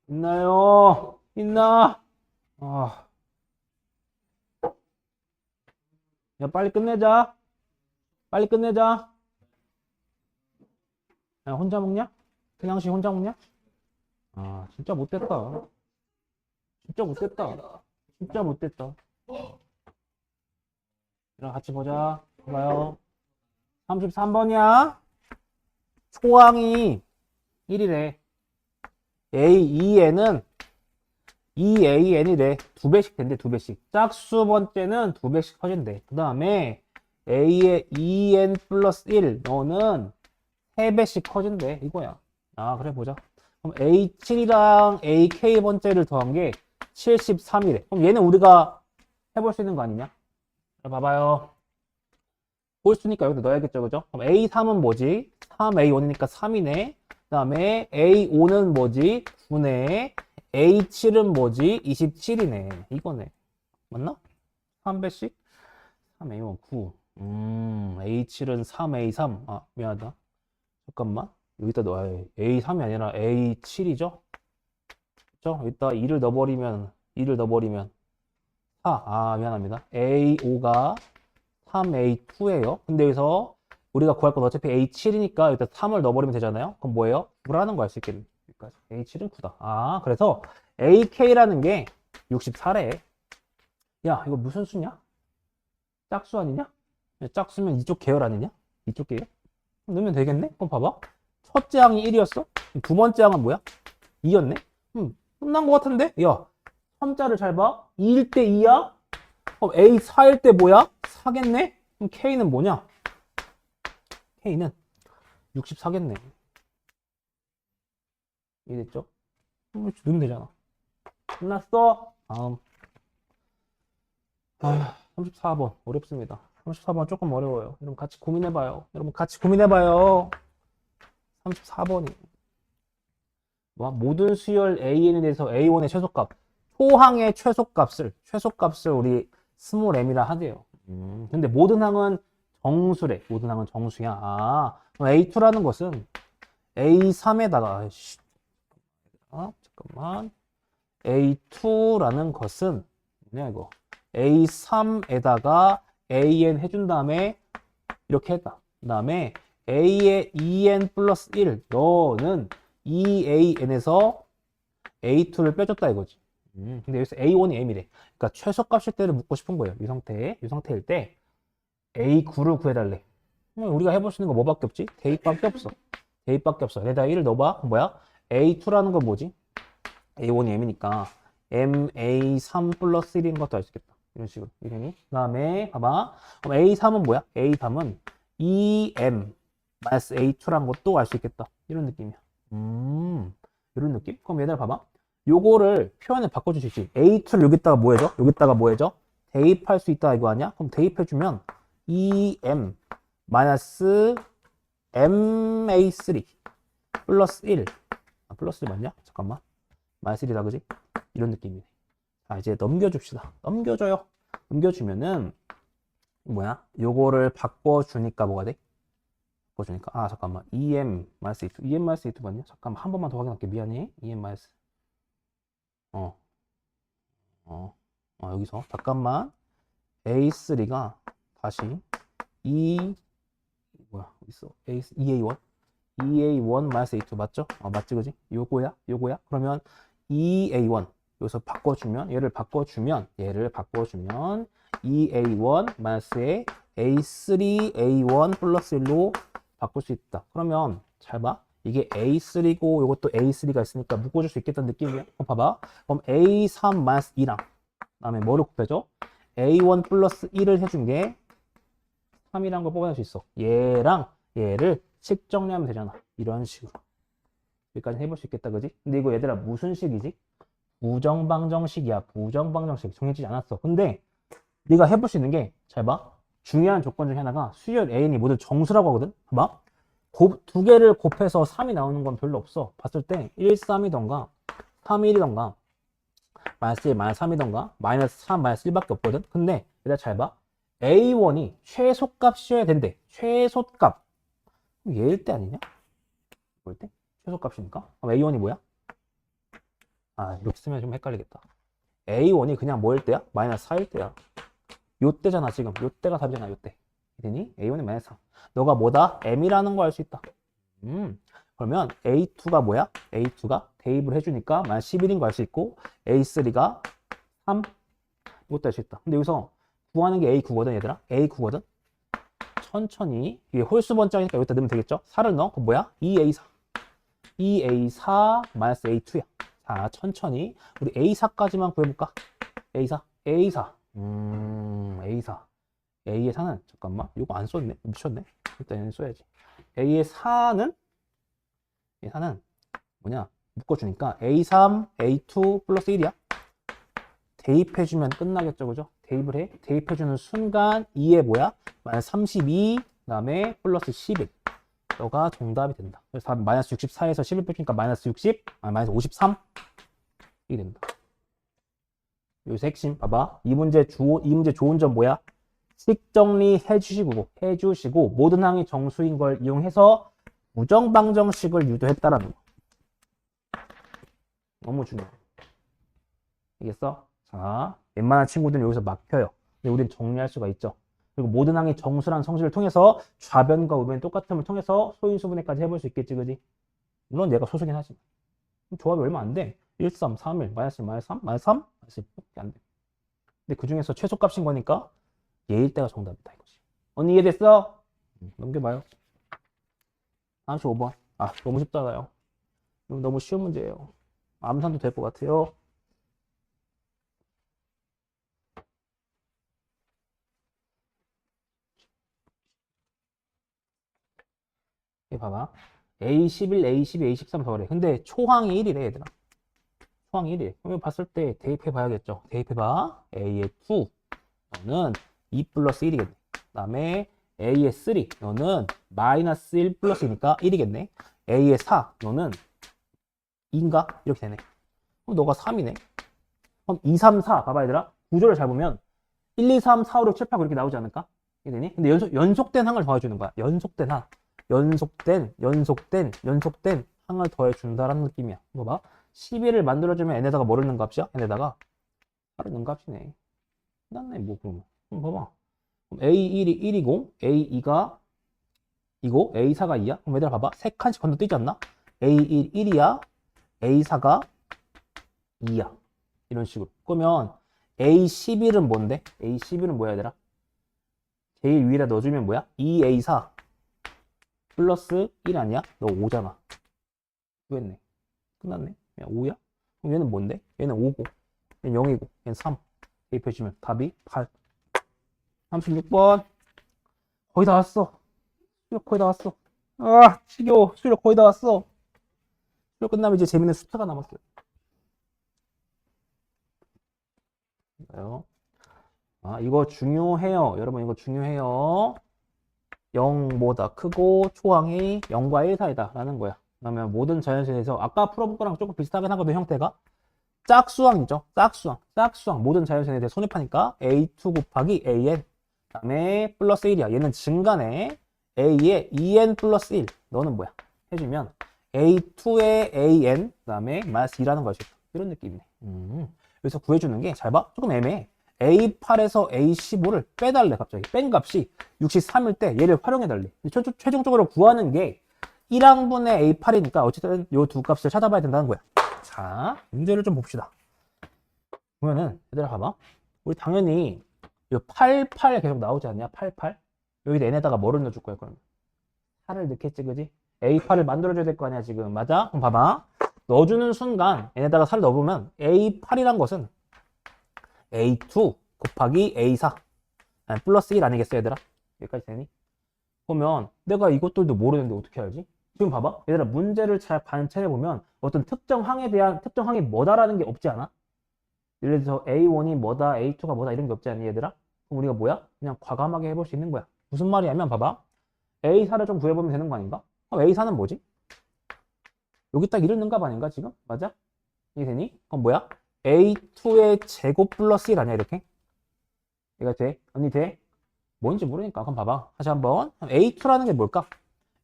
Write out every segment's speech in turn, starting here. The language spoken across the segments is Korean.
있나요? 있나? 아, 야, 빨리 끝내자. 빨리 끝내자. 야, 혼자 먹냐? 그냥씩 혼자 먹냐? 아, 진짜 못됐다. 진짜 못됐다. 진짜 못됐다. 얘랑 같이 보자. 봐요. 33번이야. 초항이 1이래. AEN은 EAN이래. 두 배씩 된대, 두 배씩. 짝수 번째는 두 배씩 커진대. 그 다음에 A의 EN 플러스 1, 너는 세 배씩 커진대. 이거야. 아, 그래, 보자. 그럼 A7이랑 AK 번째를 더한 게 73이래. 그럼 얘는 우리가 해볼 수 있는 거 아니냐? 자, 봐봐요. 홀수니까 여기다 넣어야겠죠, 그죠? 그럼 A3은 뭐지? 3A1이니까 3이네. 그 다음에 A5는 뭐지? 9네. A7은 뭐지? 27이네. 이거네. 맞나? 3배씩? 3A1, 9. A7은 3A3. 아, 미안하다. 잠깐만. 여기다 넣어야 해. A3이 아니라 A7이죠? 그죠? 여기다 2를 넣어버리면 4. 아, 미안합니다. A5가 3A2예요. 근데 여기서 우리가 구할 건 어차피 A7이니까 여기다 3을 넣어버리면 되잖아요. 그럼 뭐예요? 9라는 거 알 수 있겠네. 여기까지. A7은 9다. 아, 그래서 AK라는 게 64래. 야, 이거 무슨 수냐? 짝수 아니냐? 야, 짝수면 이쪽 계열 아니냐? 이쪽 계열? 넣으면 되겠네? 그럼 봐봐. 첫째 항이 1이었어? 두 번째 항은 뭐야? 2였네? 끝난 거 같은데? 야, 3자를 잘 봐. 2일 때 2야? 그럼 A 4일 때 뭐야? 4겠네? 그럼 K는 뭐냐? K는 64겠네. 이해됐죠? 넣으면 되잖아. 끝났어? 다음. 34번. 어렵습니다. 34번 조금 어려워요. 여러분 같이 고민해봐요. 여러분 같이 고민해봐요. 34번이. 모든 수열 AN에 대해서 A1의 최소값. 초항의 최소값을 우리 스몰 m이라 하대요. 근데 모든 항은 정수래. 모든 항은 정수야. 아, A2라는 것은 A3에다가, 잠깐만. A2라는 것은, 뭐냐, 이거. A3에다가 AN 해준 다음에, 이렇게 했다. 그 다음에 A의 EN 플러스 1. 너는 EAN에서 A2를 빼줬다 이거지. 근데 여기서 A1이 M이래. 그러니까 최소값일 때를 묻고 싶은 거예요. 이 상태일 때 A9를 구해달래. 우리가 해볼 수 있는 거 뭐밖에 없지? 대입밖에 없어. 대입밖에 없어. 여기다 1을 넣어봐. 그럼 뭐야? A2라는 건 뭐지? A1이 M이니까 MA3 플러스 1인 것도 알 수 있겠다. 이런 식으로. 이름이. 그 다음에 봐봐. 그럼 A3은 뭐야? A3은 EM 마이너스 A2라는 것도 알 수 있겠다. 이런 느낌이야. 이런 느낌? 그럼 얘들 봐봐. 요거를 표현을 바꿔줄 수 있지. A2를 여기다가 뭐 해줘? 여기다가 뭐 해줘? 대입할 수 있다 이거 아니야? 그럼 대입해주면 EM 마이너스 MA3 플러스 1. 아, 플러스 1 맞냐? 잠깐만. 마이너스 1이다 그지? 이런 느낌이네. 자, 이제 넘겨줍시다. 넘겨줘요. 넘겨주면은 뭐야? 요거를 바꿔주니까 뭐가 돼? 바꿔주니까 잠깐만. EM 마이너스 A2. EM 마이너스 A2 맞냐? 잠깐만 한 번만 더 확인할게. 미안해. EM 마이너스 어, 여기서 잠깐만 A3가 다시 E 뭐야 있어 EA1 EA1 마이너스 A2 맞죠? 맞지 그지? 요거야 그러면 EA1 여기서 바꿔주면 얘를 바꿔주면 EA1 마이너스에 A3A1 플러스 1로 바꿀 수 있다. 그러면 잘 봐. 이게 A3고 이것도 A3가 있으니까 묶어줄 수 있겠다는 느낌이야. 그럼 봐봐. 그럼 A3 마이너스 2랑 그다음에 뭐를 곱해줘? A1 플러스 1을 해준 게 3이란 걸 뽑아낼 수 있어. 얘랑 얘를 식 정리하면 되잖아. 이런 식으로. 여기까지 해볼 수 있겠다, 그지? 근데 이거 얘들아 무슨 식이지? 부정방정식이야. 부정방정식. 정해지지 않았어. 근데 네가 해볼 수 있는 게 잘 봐. 중요한 조건 중에 하나가 수열 A이 모두 정수라고 하거든. 봐봐. 두 개를 곱해서 3이 나오는 건 별로 없어. 봤을 때 1, 3이던가 3, 1이던가 마이너스 1, 마이너스 3이던가 마이너스 3, 마이너스 1밖에 없거든. 근데 얘들아 잘 봐. A1이 최소값이어야 된대. 최소값. 얘일 때 아니냐? 뭘 때? 최소값이니까. 그럼 A1이 뭐야? 아, 이렇게 쓰면 좀 헷갈리겠다. A1이 그냥 뭐일 때야? 마이너스 4일 때야. 요 때잖아, 지금. 요 때가 답이잖아, 요 때. 되니? A1이 마이너스 4. 너가 뭐다? M이라는 거 알 수 있다. 그러면 A2가 뭐야? A2가 대입을 해주니까 마이너스 11인 거 알 수 있고, A3가 3. 이것도 알 수 있다. 근데 여기서 구하는 게 A9거든, 얘들아. A9거든. 천천히. 이게 홀수 번째니까 여기다 넣으면 되겠죠? 4를 넣어. 그럼 뭐야? 2A4. 2A4 마이너스 A2야. 자, 천천히. 우리 A4까지만 구해볼까? A4. A4. A4. A의 4는, 잠깐만. 이거 안 썼네? 미쳤네. 일단 얘는 써야지. A의 4는, A4는 뭐냐? 묶어주니까 A3, A2 플러스 1이야. 대입해주면 끝나겠죠, 그죠? 대입을 해. 대입해주는 순간 2에 뭐야? 마이너스 32, 그 다음에 플러스 11. 너가 정답이 된다. 그래서 답 마이너스 64에서 11 빼주니까 마이너스 60, 마이너스 53. 이게 됩니다. 여기서 핵심, 봐봐. 이 문제 좋은 점 뭐야? 식 정리해 주시고, 모든 항이 정수인 걸 이용해서 부정방정식을 유도했다라는 거. 너무 중요해. 알겠어? 자, 웬만한 친구들은 여기서 막혀요. 근데 우린 정리할 수가 있죠. 그리고 모든 항의 정수란 성질을 통해서 좌변과 우변 똑같음을 통해서 소인수분해까지 해볼 수 있겠지, 그지? 물론 얘가 소수긴 하지. 조합이 얼마 안 돼. 1, 3, 3, 1, 마이너스 1, 마이너스 3, 마이너스 3, 마이너스 1, 밖에 안 돼. 근데 그 중에서 최소값인 거니까 얘일 때가 정답이다, 이거지. 언니 이해됐어? 넘겨봐요. 35번. 아, 너무 쉽잖아요. 너무 쉬운 문제예요. 암산도 될 것 같아요. 봐봐. A11, A12, A13 더하래. 근데 초항이 1이래, 얘들아. 초항이 1이래. 그러면 봤을 때 대입해 봐야겠죠. 대입해봐. A의 2. 너는 2 플러스 1이겠네. 그 다음에 A의 3. 너는 마이너스 1 플러스니까 1이겠네. A의 4. 너는 2인가? 이렇게 되네. 그럼 너가 3이네. 그럼 2, 3, 4. 봐봐, 얘들아. 구조를 잘 보면 1, 2, 3, 4, 5, 6, 7, 8 그렇게 나오지 않을까? 이게 되니? 근데 연속된 항을 더해주는 거야. 연속된 항. 연속된 항을 더해준다라는 느낌이야. 이거 봐. 11을 만들어주면 n에다가 뭐를 넣은 값이야? n에다가 8을 넣은 값이네. 끝났네, 뭐, 그러면. 봐봐. 그럼 A1이 1이고, A2가 2고, A4가 2야? 그럼 얘들아 봐봐. 세 칸씩 건너뛰지 않나? A1, 1이야. A4가 2야. 이런 식으로. 그러면 A11은 뭔데? A11은 뭐야, 얘들아? 제일 위에다 넣어주면 뭐야? 2A4 플러스 1 아니야? 너 5잖아. 구했네. 끝났네. 야, 5야? 그럼 얘는 뭔데? 얘는 5고, 얘는 0이고, 얘는 3. 대입해주면 답이 8. 36번. 거의 다 왔어. 수력 거의 다 왔어. 아, 지겨워. 수력 거의 다 왔어. 수력 끝나면 이제 재밌는 숫자가 남았어요. 아, 이거 중요해요. 여러분, 이거 중요해요. 0보다 크고 초항이 0과 1 사이다 라는 거야. 그러면 모든 자연수에서 아까 풀어본 거랑 조금 비슷하긴 하거든, 형태가. 짝수항이죠. 짝수항. 모든 자연수에 대해 손입하니까 A2 곱하기 AN. 그 다음에 플러스 1이야. 얘는 증가네. A에 2N 플러스 1. 너는 뭐야? 해주면 A2에 AN. 그 다음에 마이너스 2라는 걸 수 있다. 이런 느낌이네. 여기서 구해주는 게 잘 봐. 조금 애매해. A8에서 A15를 빼달래, 갑자기. 뺀 값이 63일 때 얘를 활용해달래. 최종적으로 구하는 게 1항분의 A8이니까 어쨌든 이 두 값을 찾아봐야 된다는 거야. 자, 문제를 좀 봅시다. 보면은, 얘들아, 봐봐. 우리 당연히 이 88 계속 나오지 않냐? 88? 여기다 n에다가 뭐를 넣어줄 거야, 그러면? 4를 넣겠지, 그지? A8을 만들어줘야 될 거 아니야, 지금. 맞아? 그럼 봐봐. 넣어주는 순간 n에다가 4를 넣어보면 A8이란 것은 A2 곱하기 A4 플러스 1 아니겠어, 얘들아? 여기까지 되니? 그러면 내가 이것들도 모르는데 어떻게 알지? 지금 봐봐. 얘들아, 문제를 잘 관찰해보면 어떤 특정 항에 대한 특정 항이 뭐다라는 게 없지 않아? 예를 들어서 A1이 뭐다, A2가 뭐다 이런 게 없지 않니, 얘들아? 그럼 우리가 뭐야? 그냥 과감하게 해볼 수 있는 거야. 무슨 말이냐면 봐봐. A4를 좀 구해보면 되는 거 아닌가? 그럼 A4는 뭐지? 여기 딱 이런 값 아닌가, 지금? 맞아? 이게 되니? 그럼 뭐야? A2의 제곱 플러스 1 아니야, 이렇게? 얘가 돼? 언니 돼? 뭔지 모르니까. 그럼 봐봐. 다시 한번. A2라는 게 뭘까?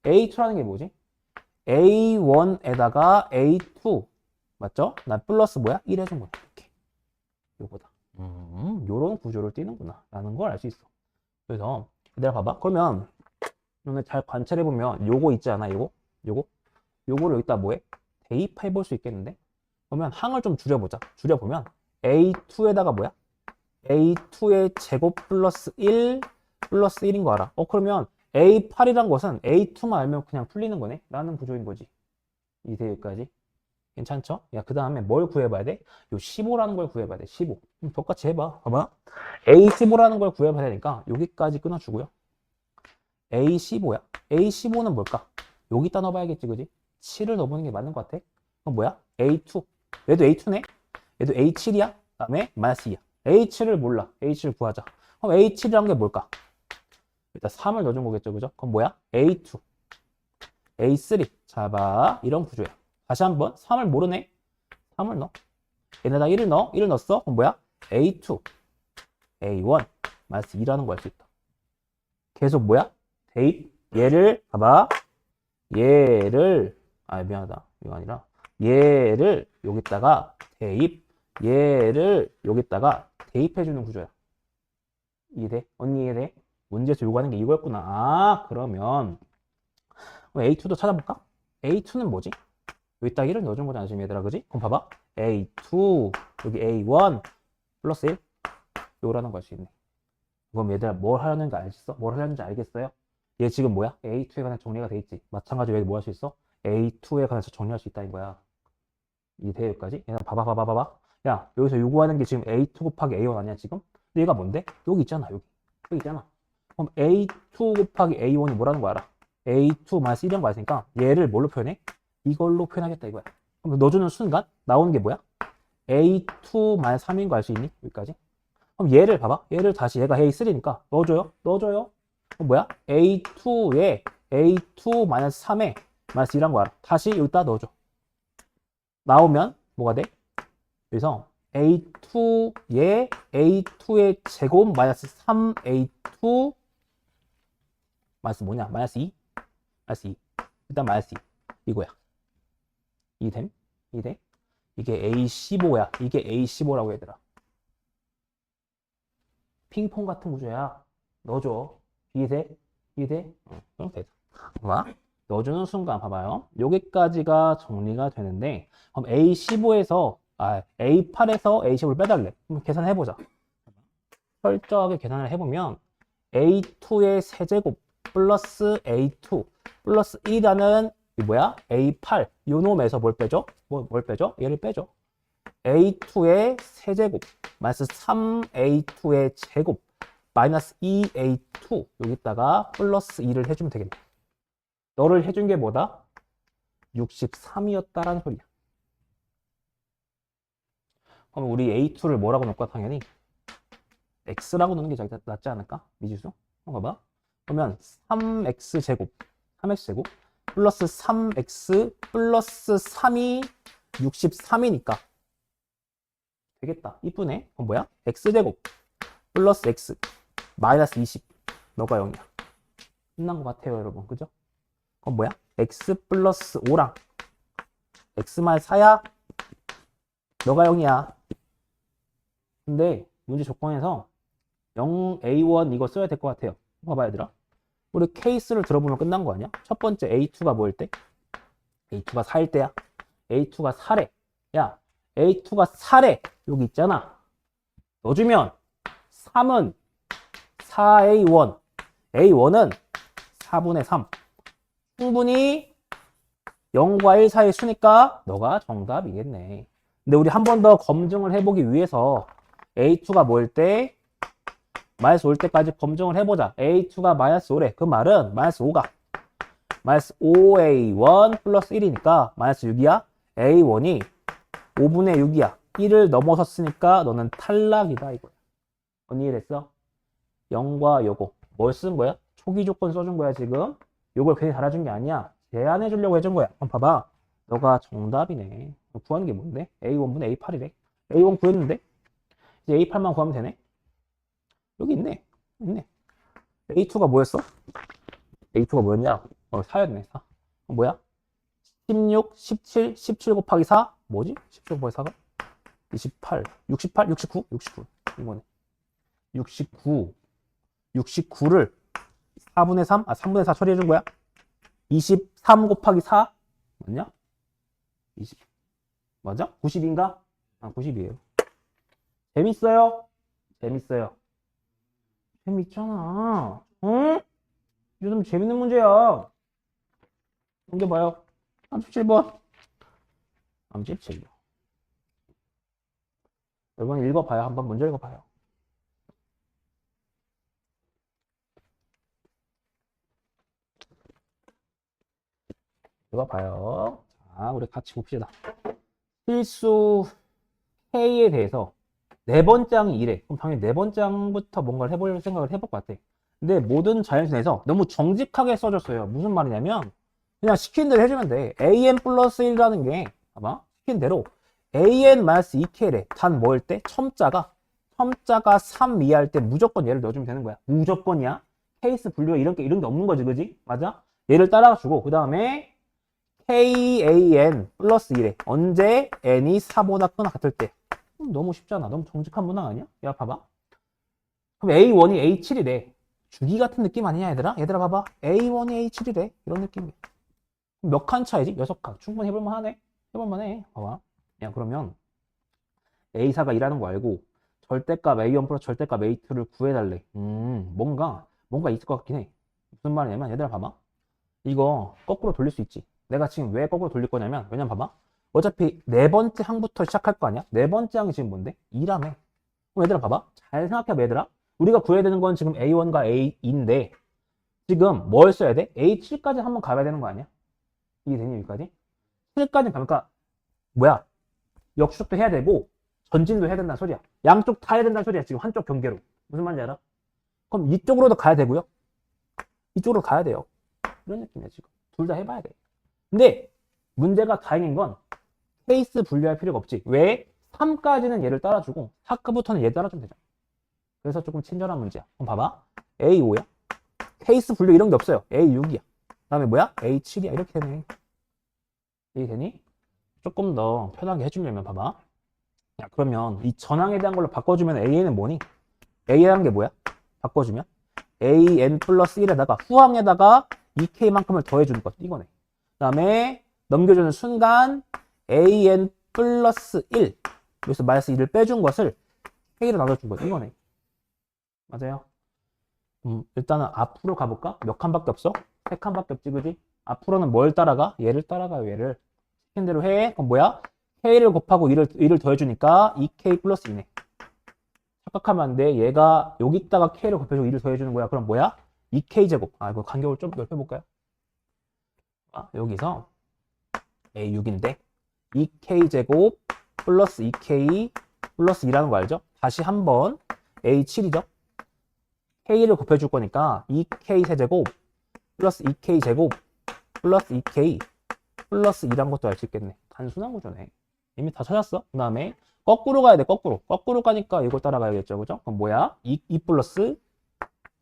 A2라는 게 뭐지? A1에다가 A2 맞죠? 난 플러스 뭐야? 1 해준 거야. 이렇게. 요거다. 요런 구조를 띄는구나. 라는 걸 알 수 있어. 그래서, 내가 봐봐. 그러면, 너네 잘 관찰해보면, 요거 있지 않아? 요거? 요거를 여기다 뭐해? 대입해 볼 수 있겠는데? 그러면 항을 좀 줄여보자. 줄여보면, A2에다가 뭐야? A2의 제곱 플러스 1 플러스 1인 거 알아? 그러면 A8이란 것은 A2만 알면 그냥 풀리는 거네? 라는 구조인 거지. 이 대입까지. 괜찮죠? 야, 그 다음에 뭘 구해봐야 돼? 요 15라는 걸 구해봐야 돼. 15. 똑같이 해봐. 봐봐. A15라는 걸 구해봐야 되니까 여기까지 끊어주고요. A15야. A15는 뭘까? 여기다 넣어봐야겠지, 그지? 7을 넣어보는 게 맞는 것 같아. 그럼 뭐야? A2. 얘도 A2네? 얘도 A7이야? 그 다음에 마이너스 2야. H를 몰라. H를 구하자. 그럼 H라는 게 뭘까? 일단 3을 넣어준 거겠죠, 그죠? 그럼 뭐야? A2, A3. 자, 봐. 이런 구조야. 다시 한번 3을 모르네? 3을 넣어. 얘네다 1을 넣어. 1을 넣었어. 그럼 뭐야? A2, A1, 마이너스 2라는 거 알 수 있다. 계속 뭐야? 대입. 얘를, 봐봐. 얘를, 미안하다. 이거 아니라, 얘를 여기다가 대입. 얘를 여기다가 대입해주는 구조야. 이해돼? 언니 이해돼? 문제에서 요구하는 게 이거였구나. 그러면 A2도 찾아볼까? A2는 뭐지? 여기다 1을 넣어준 거잖아 지금 얘들아, 그지? 그럼 봐봐. A2 여기 A1 플러스 1 요거라는 거 알 수 있네. 그럼 얘들아 뭘 하려는지 알겠어? 뭘 하려는지 알겠어요? 얘 지금 뭐야? A2에 관해서 정리가 돼 있지. 마찬가지로 얘 뭐 할 수 있어? A2에 관해서 정리할 수 있다는 거야. 이 대여기까지. 얘들아 봐봐. 야, 여기서 요구하는 게 지금 A2 곱하기 A1 아니야 지금? 근데 얘가 뭔데? 여기 있잖아. 여기 있잖아. 그럼 A2 곱하기 A1이 뭐라는 거 알아? A2 마이너스 1이라는 거 알았으니까 얘를 뭘로 표현해? 이걸로 표현하겠다 이거야. 그럼 넣어주는 순간 나오는 게 뭐야? A2 마이너스 3인 거 알 수 있니? 여기까지. 그럼 얘를 봐봐. 얘를 다시 얘가 A3니까 넣어줘요. 그럼 뭐야? A2에 A2 마이너스 3에 마이너스 2라는 거 알아. 다시 여기다 넣어줘. 나오면 뭐가 돼? 그래서 A2에 A2의 제곱 마이너스 3A2 마이너스 뭐냐? 마이너스 2? 마이너스 2. 일단 마이너스 2. 이거야. 이됨? 이돼? 이게 A15야. 이게 A15라고 얘들아. 핑퐁 같은 구조야. 넣어줘. 이해돼? 그럼 됐다. 봐봐. 넣어주는 순간 봐봐요. 여기까지가 정리가 되는데 그럼 A15에서 A8에서 A15를 빼달래. 그럼 계산해보자. 철저하게 계산을 해보면 A2의 세제곱 플러스 A2 플러스 2라는 이 뭐야? A8 요 놈에서 뭘 빼죠? 뭘 빼죠? 얘를 빼죠. A2의 세제곱 마이너스 3A2의 제곱 마이너스 2A2 여기다가 플러스 2를 해주면 되겠네. 너를 해준 게 뭐다? 63이었다라는 소리야. 그럼 우리 A2를 뭐라고 넣을까 당연히? X라고 넣는 게 낫지 않을까? 미지수? 봐봐. 그러면 3X제곱 플러스 3X 플러스 3이 63이니까 되겠다. 이쁘네. 그럼 뭐야? X제곱 플러스 X 마이너스 20 너가 0이야. 끝난 것 같아요 여러분. 그죠? 그럼 뭐야? X 플러스 5랑 X 마이너스 4야? 너가 0이야. 근데 문제 조건에서 0A1 이거 써야 될 것 같아요. 봐봐 얘들아. 우리 케이스를 들어보면 끝난 거 아니야? 첫 번째 A2가 뭐일 때? A2가 4일 때야. A2가 4래. 야, A2가 4래. 여기 있잖아. 넣어주면 3은 4A1. A1은 4분의 3. 충분히 0과 1 사이의 수니까 너가 정답이겠네. 근데 우리 한 번 더 검증을 해보기 위해서 A2가 뭐일 때? 마이너스 5일 때까지 검증을 해보자. A2가 마이너스 5래. 그 말은 마이너스 5가 마이너스 5A1 플러스 1이니까 마이너스 6이야. A1이 5분의 6이야. 1을 넘어섰으니까 너는 탈락이다 이거야. 언니 이해됐어? 0과 요거 뭘 쓴 거야? 초기 조건 써준 거야 지금. 요걸 괜히 달아준 게 아니야. 제안해 주려고 해준 거야. 한번 봐봐. 너가 정답이네. 구하는 게 뭔데? A1분의 A8이래. A1 구했는데 이제 A8만 구하면 되네. 여기 있네. A2가 뭐였어? A2가 뭐였냐? 4였네. 4. 뭐야? 16, 17, 17 곱하기 4 뭐지? 17 곱하기 4가 28, 68, 69, 69 이거네. 69, 69를 4분의 3, 3분의 4 처리해 준 거야. 23 곱하기 4 맞냐? 20 맞아? 90인가? 90이에요. 재밌어요? 재밌어요. 재밌잖아. 응? 요즘 재밌는 문제야. 넘겨봐요. 37번. 37번. 여러분 읽어봐요. 한번 문제 읽어봐요. 읽어봐요. 자, 우리 같이 봅시다. 필수 K에 대해서 네 번째 항이 이래. 그럼 당연히 네 번째 항부터 뭔가를 해볼 생각을 해볼 것 같아. 근데 모든 자연수에서 너무 정직하게 써줬어요. 무슨 말이냐면 그냥 시킨 대로 해주면 돼. an 플러스 1이라는 게 아마 시킨 대로 an-2k래. 단 뭐일 때? 첨자가 3 이하일 때 무조건 얘를 넣어주면 되는 거야. 무조건이야. 케이스 분류 이런 게 없는 거지, 그지? 맞아? 얘를 따라주고 그 다음에 kan 플러스 1에 언제 n이 4보다 크거나 같을 때. 너무 쉽잖아. 너무 정직한 문항 아니야? 야, 봐봐. 그럼 A1이 A7이래. 주기 같은 느낌 아니냐, 얘들아? 얘들아, 봐봐. A1이 A7이래. 이런 느낌이야. 몇 칸 차이지? 6칸. 충분히 해볼만 하네? 해볼만 해. 봐봐. 야, 그러면 A4가 2라는 거 알고 절대값 A1 플러스 절대값 A2를 구해달래. 뭔가 있을 것 같긴 해. 무슨 말이냐면, 얘들아, 봐봐. 이거 거꾸로 돌릴 수 있지. 내가 지금 왜 거꾸로 돌릴 거냐면, 왜냐면 봐봐. 어차피 네 번째 항부터 시작할 거 아니야? 네 번째 항이 지금 뭔데? 2라며. 그럼 얘들아 봐봐. 잘 생각해봐 얘들아. 우리가 구해야 되는 건 지금 A1과 A2인데 지금 뭘 써야 돼? A7까지 한번 가봐야 되는 거 아니야? 이게 되니 여기까지? 7까지 가니까 뭐야? 역수적도 해야 되고 전진도 해야 된다는 소리야. 양쪽 다 해야 된다는 소리야. 지금 한쪽 경계로. 무슨 말인지 알아? 그럼 이쪽으로도 가야 되고요. 이쪽으로 가야 돼요. 이런 느낌이야 지금. 둘 다 해봐야 돼. 근데 문제가 다행인 건 케이스 분류할 필요가 없지. 왜? 3까지는 얘를 따라주고 4급부터는 얘 따라주면 되잖아. 그래서 조금 친절한 문제야. 그럼 봐봐. A5야. 케이스 분류 이런 게 없어요. A6이야. 그 다음에 뭐야? A7이야. 이렇게 되네. 이게 되니? 조금 더 편하게 해주려면 봐봐. 야, 그러면 이 전항에 대한 걸로 바꿔주면 AN은 뭐니? A라는 게 뭐야? 바꿔주면 AN 플러스 1에다가 후항에다가 2K만큼을 더해주는 것. 이거네. 그 다음에 넘겨주는 순간 AN 플러스 1 여기서 마이너스 1을 빼준 것을 K로 나눠준 것. 이거네. 맞아요. 일단은 앞으로 가볼까? 몇 칸밖에 없어? 3칸밖에 없지, 그지? 앞으로는 뭘 따라가? 얘를 따라가요, 얘를. 시킨 대로 해. 그럼 뭐야? K를 곱하고 1을 더해주니까 2K 플러스 2네. 착각하면 안 돼. 얘가 여기다가 K를 곱해주고 2를 더해주는 거야. 그럼 뭐야? 2K제곱. 이거 간격을 좀 넓혀볼까요? 여기서 A6인데 2K제곱 플러스 2K 플러스 2라는 거 알죠? 다시 한번 A7이죠? K를 곱해줄 거니까 2K 세제곱 플러스 2K 제곱 플러스 2K 플러스 2란 것도 알 수 있겠네. 단순한 구조네. 이미 다 찾았어. 그 다음에 거꾸로 가야 돼. 거꾸로 가니까 이걸 따라가야겠죠. 그죠? 그럼 뭐야? 2 플러스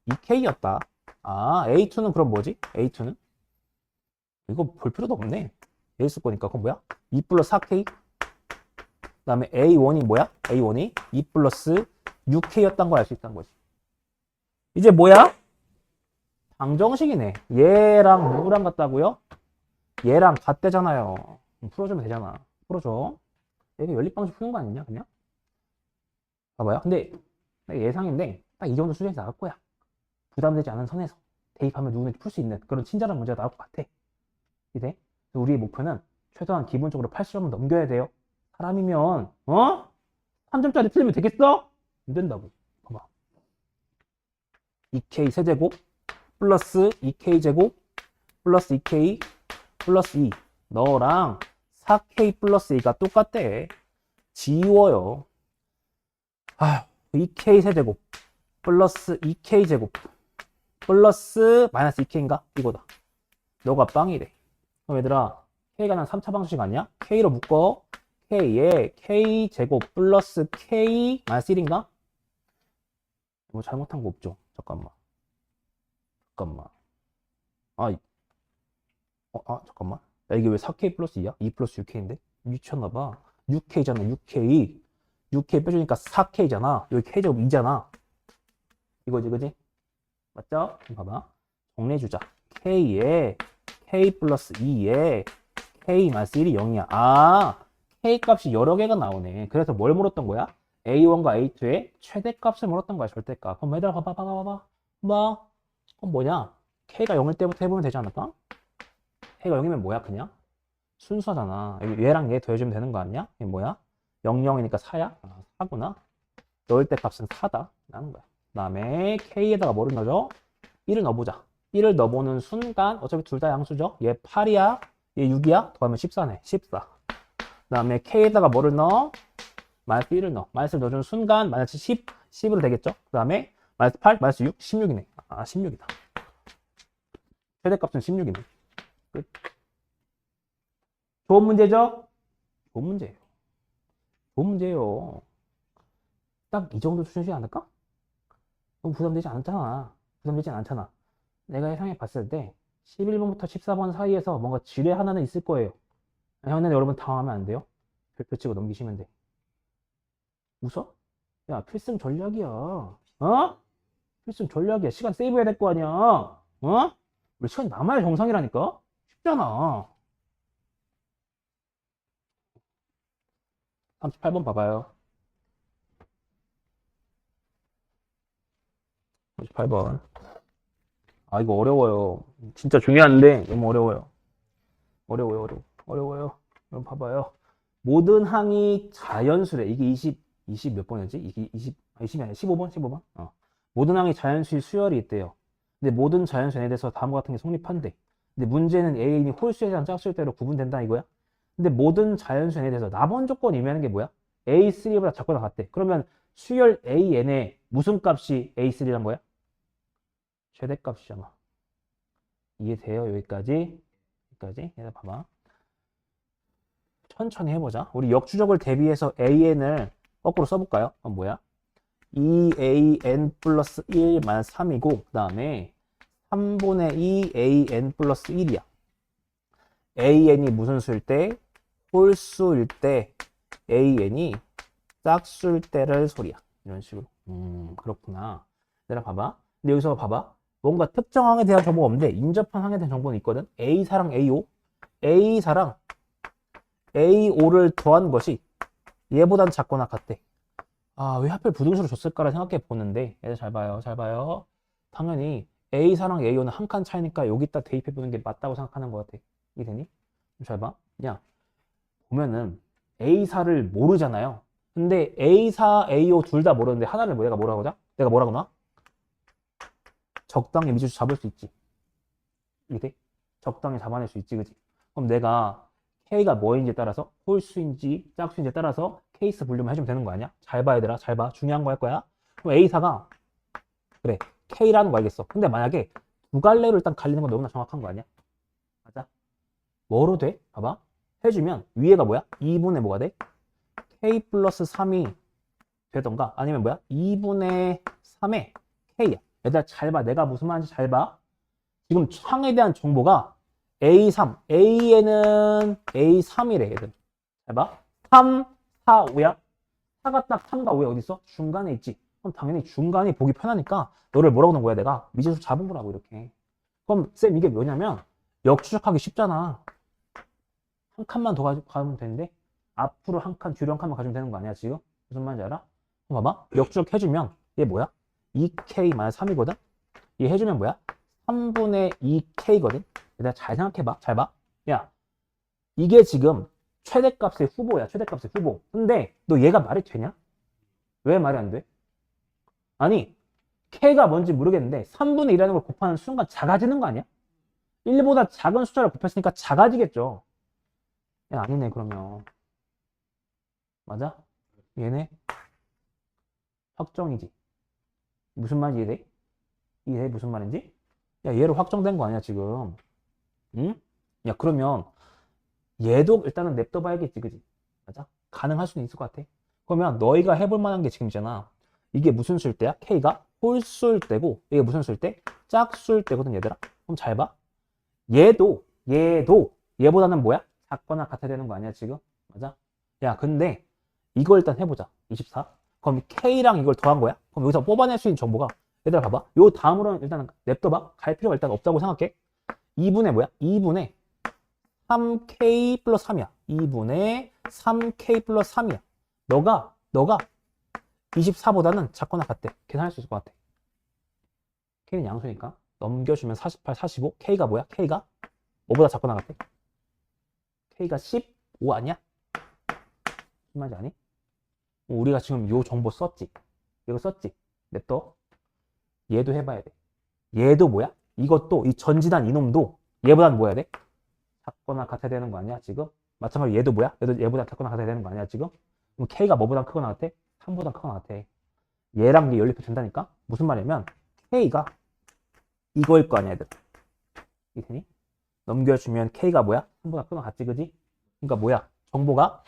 2K였다. A2는 그럼 뭐지? A2는? 이거 볼 필요도 없네. A 있을 거니까. 그럼 뭐야? 2 플러스 4K 그 다음에 A1이 뭐야? A1이 2 플러스 6K였다는 걸 알 수 있다는 거지. 이제 뭐야? 방정식이네. 얘랑 누구랑 같다고요? 얘랑 같대잖아요. 풀어주면 되잖아. 풀어줘. 얘가 연립방식 푸는 거 아니냐, 그냥? 봐봐요. 근데 예상인데 딱 이 정도 수준에서 나올 거야. 부담되지 않은 선에서 대입하면 누구든지 풀 수 있는 그런 친절한 문제가 나올 것 같아. 이제 우리의 목표는 최소한 기본적으로 80점은 넘겨야 돼요. 사람이면 3점짜리 틀리면 되겠어? 안 된다고. 봐봐. 2K 세제곱 플러스 2K 제곱 플러스 2K 플러스 2 너랑 4K 플러스 2가 똑같대. 지워요. 2K 세제곱 플러스 2K 제곱 플러스 마이너스 2K인가? 이거다. 너가 빵이래. 그럼 얘들아 K가 난 3차 방식 아니야? K로 묶어. K에 K 제곱 플러스 K 마이너스 1인가? 뭐 잘못한 거 없죠? 잠깐만. 잠깐만. 잠깐만. 야, 이게 왜 4K 플러스 2야? 2 플러스 6K인데? 미쳤나봐. 6K잖아, 6K. 6K 빼주니까 4K잖아. 여기 K제곱 2잖아. 이거지, 그지? 맞죠? 그럼 봐봐. 정리해주자. K에 K 플러스 2에 K 마이너스 1이 0이야. 아, K 값이 여러 개가 나오네. 그래서 뭘 물었던 거야? A1과 A2의 최대값을 물었던 거야, 절대값. 그럼 얘들아, 봐봐. 뭐? 그럼 뭐냐? K가 0일 때부터 해보면 되지 않을까? K가 0이면 뭐야, 그냥? 순서잖아. 얘랑 얘 더해주면 되는 거 아니야? 이게 뭐야? 0, 0이니까 4야? 아, 4구나. 넣을 때 값은 4다. 라는 거야. 그 다음에 K에다가 뭐를 넣어줘? 1을 넣어보자. 1을 넣어보는 순간, 어차피 둘 다 양수죠? 얘 8이야? 얘 6이야? 더하면 14네. 14. 그 다음에 K에다가 뭐를 넣어? 마이너스 1을 넣어. 마이너스를 넣어주는 순간, 마이너스 10, 10으로 되겠죠? 그 다음에 마이너스 8, 마이너스 6, 16이네. 아, 16이다. 최대값은 16이네. 끝. 좋은 문제죠? 좋은 문제예요. 좋은 문제예요. 딱 이 정도 수준이지 않을까? 너무 부담되지 않잖아. 부담되지 않잖아. 내가 예상해 봤을 때 11번부터 14번 사이에서 뭔가 지뢰 하나는 있을 거예요. 형님 여러분 당황하면 안 돼요. 별표 치고 넘기시면 돼. 웃어? 야, 필승 전략이야. 어? 필승 전략이야. 시간 세이브해야 될 거 아니야. 어? 우리 시간이 남아야 정상이라니까? 쉽잖아. 38번 봐봐요. 38번. 아, 이거 어려워요. 진짜 중요한데 너무 어려워요. 어려워요. 여러분 봐봐요. 모든 항이 자연수래. 이게 20 몇 번이었지? 이게 20이 아니라 15번? 모든 항이 자연수의 수열이 있대요. 근데 모든 자연수에 대해서 다음과 같은 게 성립한대. 근데 문제는 A인이 홀수에 대한 짝수일 때로 구분된다 이거야? 근데 모든 자연수에 대해서 나번 조건이 의미하는 게 뭐야? A3보다 작거나 같대. 그러면 수열 AN의 무슨 값이 A3란 거야? 최대값이잖아. 이해돼요? 여기까지? 얘들 봐봐. 천천히 해보자. 우리 역추적을 대비해서 AN을 거꾸로 써볼까요? 뭐야? 2AN 플러스 1 마이너스 3이고 그 다음에 3분의 2AN 플러스 1이야. AN이 무슨 수일 때? 홀수일 때 AN이 짝수일 때를 소리야. 이런 식으로. 그렇구나. 내가 봐봐. 근데 여기서 봐봐. 뭔가 특정 항에 대한 정보가 없는데 인접한 항에 대한 정보는 있거든. A사랑 A5. A사랑 A5를 더한 것이 얘보단 작거나 같대. 아, 왜 하필 부등수를 줬을까를 생각해 보는데 얘들 잘 봐요. 당연히 A사랑 A5는 한 칸 차이니까 여기다 대입해 보는 게 맞다고 생각하는 것 같아. 이해되니? 잘 봐. 야, 보면은 A사를 모르잖아요. 근데 A4, A5 둘 다 모르는데 하나를 내가 뭐라고 하자? 내가 뭐라고 놔? 적당히 미지수 잡을 수 있지. 이게 적당히 잡아낼 수 있지, 그지? 그럼 내가 K가 뭐인지에 따라서 홀수인지 짝수인지에 따라서 케이스 분류만 해주면 되는 거 아니야? 잘 봐, 얘들아. 잘 봐. 중요한 거 할 거야. 그럼 A사가 그래 K라는 거 알겠어. 근데 만약에 두 갈래로 일단 갈리는 건 너무나 정확한 거 아니야? 맞아? 뭐로 돼? 봐봐. 해주면 위에가 뭐야? 2분의 뭐가 돼? K 플러스 3이 되던가 아니면 뭐야? 2분의 3의 K야. 얘들아 잘 봐. 내가 무슨 말인지 잘 봐. 지금 항에 대한 정보가 A3, A에는 A3이래, 얘들. 잘 봐. 3, 4, 5야. 4가 딱 3과 5에 어디 있어? 중간에 있지. 그럼 당연히 중간이 보기 편하니까 너를 뭐라고 넣은 거야, 내가? 미지수 잡은 거라고, 이렇게. 그럼 쌤 이게 뭐냐면 역추적하기 쉽잖아. 한 칸만 더 가면 되는데 앞으로 한 칸, 뒤로 한 칸만 가지면 되는 거 아니야, 지금? 무슨 말인지 알아? 그럼 봐봐. 역추적 해주면 얘 뭐야? 2K-3이거든? 얘 해주면 뭐야? 3분의 2K거든? 얘들아 잘 생각해봐. 잘 봐. 야, 이게 지금 최대값의 후보야. 최대값의 후보. 근데 너 얘가 말이 되냐? 왜 말이 안 돼? 아니, K가 뭔지 모르겠는데 3분의 1이라는 걸 곱하는 순간 작아지는 거 아니야? 1보다 작은 숫자를 곱했으니까 작아지겠죠. 야, 아니네, 그러면. 맞아? 얘네? 확정이지. 무슨 말인지 이해돼? 이해돼? 무슨 말인지? 야, 얘로 확정된 거 아니야, 지금. 응? 야, 그러면 얘도 일단은 냅둬 봐야겠지, 그지? 맞아? 가능할 수는 있을 것 같아. 그러면 너희가 해볼 만한 게 지금이잖아. 이게 무슨 수일 때야? K가 홀수일 때고, 이게 무슨 수일 때? 짝수일 때거든, 얘들아. 그럼 잘 봐. 얘도 얘보다는 뭐야? 작거나 같아야 되는 거 아니야, 지금? 맞아? 야, 근데 이걸 일단 해보자. 24. 그럼 K랑 이걸 더한 거야? 그럼 여기서 뽑아낼 수 있는 정보가 얘들아 봐봐. 요 다음으로는 일단 냅둬봐. 갈 필요가 일단 없다고 생각해. 2분의 뭐야? 2분의 3K 플러스 3이야. 2분의 3K 플러스 3이야. 너가 24보다는 작거나 같대. 계산할 수 있을 것 같아. K는 양수니까. 넘겨주면 48, 45. K가 뭐야? K가 뭐보다 작거나 같대? K가 15 아니야? 무슨 말인지 아니? 우리가 지금 요 정보 썼지? 이거 썼지? 냅둬. 얘도 해봐야 돼. 얘도 뭐야? 이것도 이 전지단 이놈도 얘보단 뭐야 돼? 작거나 같아야 되는 거 아니야 지금? 마찬가지로 얘도 뭐야? 얘도 얘보다 작거나 같아야 되는 거 아니야 지금? 그럼 K가 뭐보다 크거나 같아? 3보다 크거나 같아. 얘랑 얘 연립해 준다니까? 무슨 말이냐면 K가 이거일 거 아니야 얘들. 이테니? 넘겨주면 K가 뭐야? 3보다 크거나 같지 그지? 그러니까 뭐야? 정보가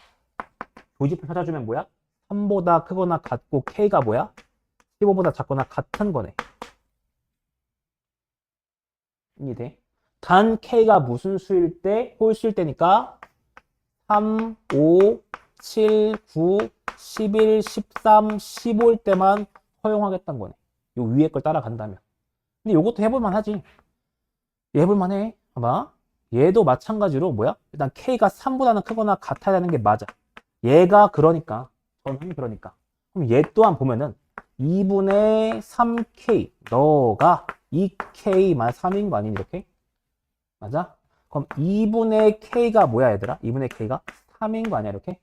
조집을 찾아주면 뭐야? 3보다 크거나 같고 K가 뭐야? 15보다 작거나 같은 거네. 이해돼? 단 K가 무슨 수일 때? 홀수일 때니까 3, 5, 7, 9, 11, 13, 15일 때만 허용하겠다는 거네. 요 위에 걸 따라간다면. 근데 요것도 해볼만 하지. 얘 해볼만 해. 봐봐. 얘도 마찬가지로 뭐야? 일단 K가 3보다는 크거나 같아야 되는 게 맞아. 얘가 그러니까. 저는 그러니까. 그럼 얘 또한 보면은 2분의 3K. 너가 2K만 3인 거 아니니 이렇게? 맞아? 그럼 2분의 K가 뭐야 얘들아? 2분의 K가 3인 거 아니야 이렇게?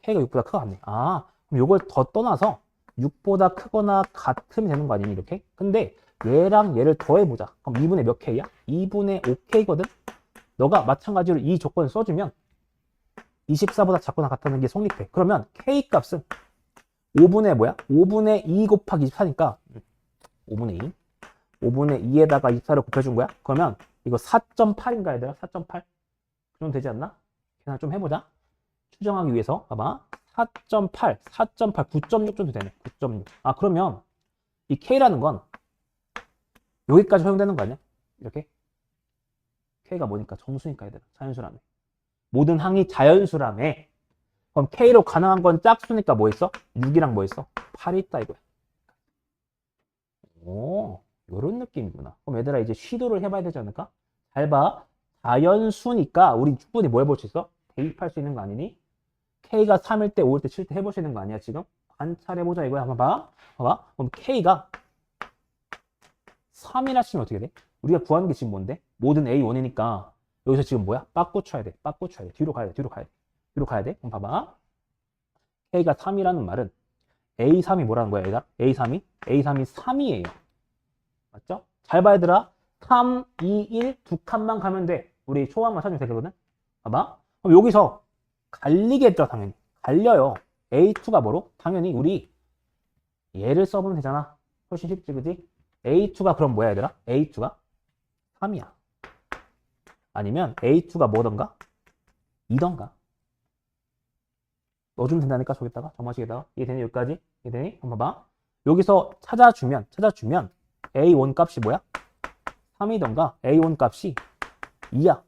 K가 6보다 크거 같네. 아, 그럼 요걸 더 떠나서 6보다 크거나 같으면 되는 거 아니니 이렇게? 근데 얘랑 얘를 더해보자. 그럼 2분의 몇 K야? 2분의 5K거든? 너가 마찬가지로 이 조건을 써주면 24보다 작거나 같다는 게 성립해. 그러면 K 값은 5분의 뭐야? 5분의 2 곱하기 24니까 5분의 2. 5분의 2에다가 24를 곱해준 거야? 그러면 이거 4.8인가 얘들아? 4.8? 그 정도 되지 않나? 계산 좀 해보자. 추정하기 위해서 봐봐. 4.8, 4.8, 9.6 정도 되네. 9.6. 아 그러면 이 K라는 건 여기까지 허용되는 거 아니야? 이렇게? K가 뭐니까? 정수니까 얘들아. 자연수라며. 모든 항이 자연수라며. 그럼 K로 가능한 건 짝수니까 뭐 있어? 6이랑 뭐 있어? 8이 있다 이거야. 오, 요런 느낌이구나. 그럼 얘들아 이제 시도를 해봐야 되지 않을까? 잘 봐. 자연수니까 우리 충분히 뭐 해볼 수 있어? 대입할 수 있는 거 아니니? K가 3일 때, 5일 때, 7일 때 해볼 수 있는 거 아니야 지금? 관찰해보자 이거야. 한번 봐. 봐봐. 그럼 K가 3이라 치면 어떻게 돼? 우리가 구하는 게 지금 뭔데? 모든 A1이니까 여기서 지금 뭐야? 빡고쳐야 돼. 빡고쳐야 돼. 뒤로 가야 돼. 뒤로 가야 돼. 뒤로 가야 돼. 그럼 봐봐. K가 3이라는 말은 A3이 뭐라는 거야 얘들아? A3이 3이에요. 맞죠? 잘 봐야 되라. 3, 2, 1 두 칸만 가면 돼. 우리 초항만 찾으면 되거든. 봐봐. 그럼 여기서 갈리겠죠 당연히. 갈려요. A2가 뭐로? 당연히 우리 얘를 써보면 되잖아. 훨씬 쉽지 그지? A2가 그럼 뭐야 얘들아? A2가 3이야. 아니면 A2가 뭐던가? 2던가? 넣어주면 된다니까 저기다가 정마식에다가. 이해되니 여기까지? 이해되니? 한번 봐봐. 여기서 찾아주면 A1 값이 뭐야? 3이던가 A1 값이 2야.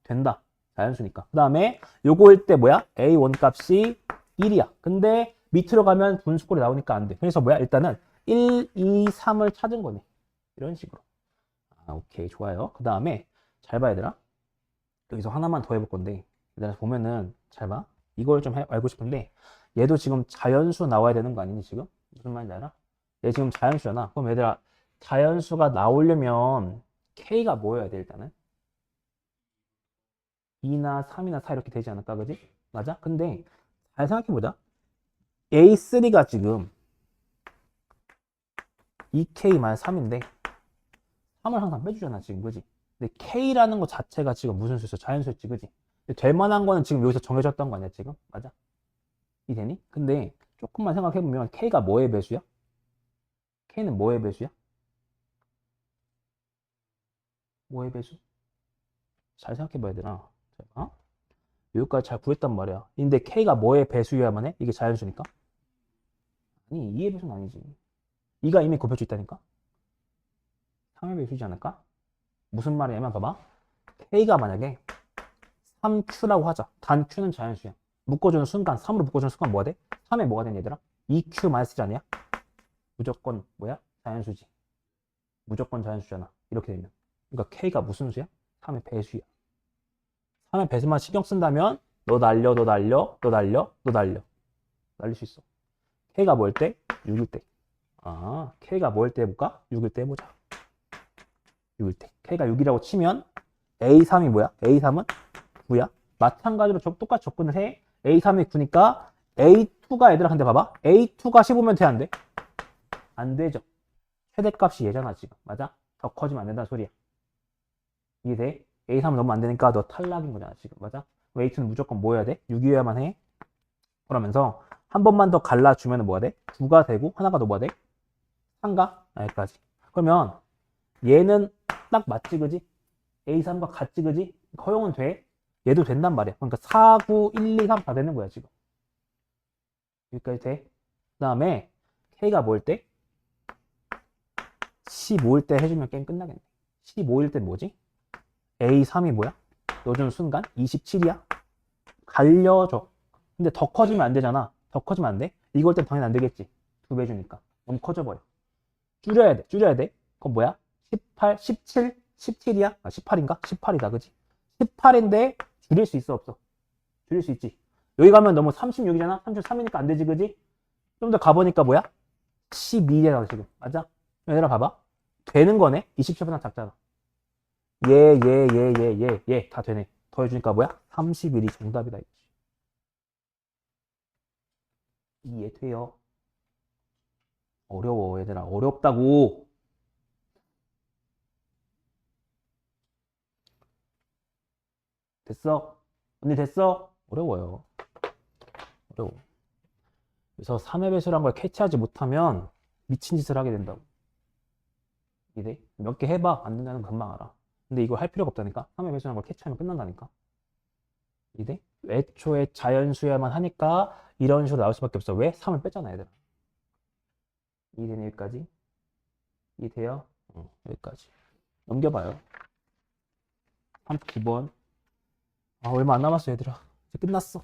된다. 자연수니까. 그 다음에 요거일 때 뭐야? A1 값이 1이야. 근데 밑으로 가면 분수꼴이 나오니까 안 돼. 그래서 뭐야? 일단은 1, 2, 3을 찾은 거네. 이런 식으로. 오케이. 좋아요. 그 다음에 잘 봐야 되나? 여기서 하나만 더 해볼 건데 얘들아 보면은 잘 봐. 이걸 좀 알고 싶은데 얘도 지금 자연수 나와야 되는 거 아니니 지금? 무슨 말인지 알아? 얘 지금 자연수잖아. 그럼 얘들아 자연수가 나오려면 K가 뭐여야 돼 일단은? 2나 3이나 4 이렇게 되지 않을까 그지? 맞아? 근데 잘 생각해보자. A3가 지금 2K-3인데 3을 항상 빼주잖아 지금 그지? 근데 K라는 거 자체가 지금 무슨 수였어? 자연수였지 그지? 될 만한 거는 지금 여기서 정해졌던 거 아니야 지금? 맞아? 이되니? 근데 조금만 생각해보면 K가 뭐의 배수야? K는 뭐의 배수야? 뭐의 배수? 잘 생각해봐야 되나? 자, 여기까지 잘 구했단 말이야. 근데 K가 뭐의 배수여야만 해? 이게 자연수니까? 아니 2의 배수는 아니지. 2가 이미 곱해져 있다니까? 3의 배수지 않을까? 무슨 말이냐면 봐봐. K가 만약에 3Q라고 하자. 단 Q는 자연수야. 묶어주는 순간, 3으로 묶어주는 순간 뭐가 돼? 3에 뭐가 되니 얘들아? 2Q-1 아니야? 무조건 뭐야? 자연수지. 무조건 자연수잖아. 이렇게 되면. 그러니까 K가 무슨 수야? 3의 배수야. 3의 배수만 신경 쓴다면 너 날려, 너 날려, 너 날려, 너 날려. 날릴 수 있어. K가 뭐일 때? 6일 때. 아, K가 뭐일 때 해볼까? 6일 때 해보자. 6일 때. K가 6이라고 치면 A3이 뭐야? A3은 9야. 마찬가지로 똑같이 접근을 해. A3이 9니까 A2가 얘들아 근데 봐봐. A2가 15면 돼, 안 돼? 안 되죠. 최대값이 얘잖아 지금. 맞아? 더 커지면 안 된다는 소리야. 이해돼? A3은 너무 안 되니까 너 탈락인 거잖아 지금. 맞아? A2는 무조건 뭐 해야 돼? 6이어야만 해. 그러면서 한 번만 더 갈라주면 뭐가 돼? 9가 되고 하나가 더 뭐가 돼? 3가? 여기까지. 그러면 얘는 딱 맞지 그지? A3과 같지 그지? 허용은 돼? 얘도 된단 말이야. 그러니까 4, 9, 1, 2, 3 다 되는 거야 지금. 여기까지 돼? 그 다음에 K가 뭐일 때? 15일 때 해주면 게임 끝나겠네. 15일 때 뭐지? A3이 뭐야? 넣어주는 순간 27이야? 갈려줘. 근데 더 커지면 안 되잖아. 더 커지면 안 돼? 이걸 땐 당연히 안 되겠지. 2배 주니까. 너무 커져버려. 줄여야 돼. 줄여야 돼. 그건 뭐야? 18, 17, 17이야? 아, 18인가? 18이다. 그지? 18인데 줄일 수 있어, 없어? 줄일 수 있지. 여기 가면 너무 36이잖아? 33이니까 안 되지, 그지? 좀 더 가보니까 뭐야? 12잖아, 지금. 맞아? 얘들아, 봐봐. 되는 거네? 27보다 작잖아. 얘. 다 되네. 더해주니까 뭐야? 31이 정답이다. 이해돼요? 어려워, 얘들아. 어렵다고. 됐어? 언니 됐어? 어려워요. 어려워. 그래서 3의 배수란 걸 캐치하지 못하면 미친 짓을 하게 된다고. 이래? 몇 개 해봐. 안 된다는 거 금방 알아. 근데 이거 할 필요가 없다니까? 3의 배수란 걸 캐치하면 끝난다니까? 이래? 애초에 자연수야만 하니까 이런 식으로 나올 수밖에 없어. 왜? 3을 뺐잖아, 얘들아. 이해되니 여기까지? 이해돼요? 여기까지. 넘겨봐요. 39번. 아, 얼마 안 남았어, 얘들아. 이제 끝났어.